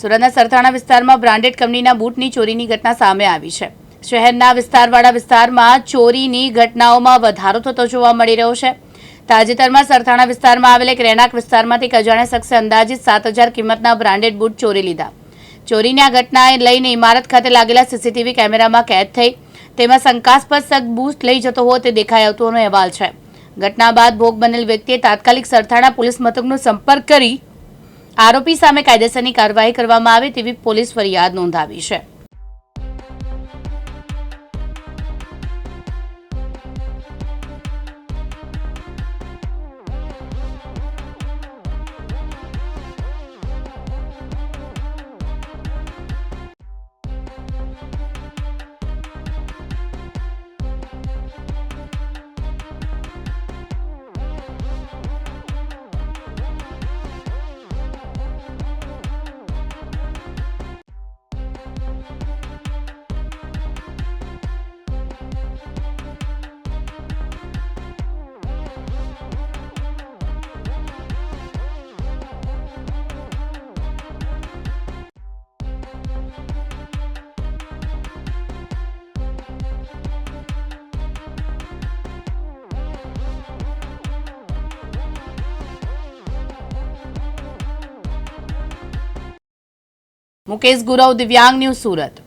સુરતના સરથાણા વિસ્તારમાં બ્રાન્ડેડ કંપનીના બૂટની ચોરીની ઘટના સામે આવી છે। શહેરના વિસ્તારવાળા વિસ્તારમાં ચોરીની ઘટનાઓમાં વધારો થતો જોવા મળી રહ્યો છે। તાજેતરમાં સરથાણા વિસ્તારમાં આવેલ એક રહેણાંક વિસ્તારમાંથી એક અજાણ્યા શખ્સે અંદાજિત 7,000 કિંમતના બ્રાન્ડેડ બૂટ ચોરી લીધા। ચોરીની આ ઘટનાને લઈને ઇમારત ખાતે લાગેલા સીસીટીવી કેમેરામાં કેદ થઈ તેમાં શંકાસ્પદ શખ્સ બૂટ લઈ જતો હોય તે દેખાઈ આવતો અહેવાલ છે। ઘટના બાદ ભોગ બનેલ વ્યક્તિએ તાત્કાલિક સરથાણા પોલીસ મથકનો સંપર્ક કરી આરોપી સામે કાયદેસરની કાર્યવાહી કરવામાં આવે તેવી પોલીસ ફરિયાદ નોંધાવી છે। मुकेश गुरव, दिव्यांग न्यूज, सूरत।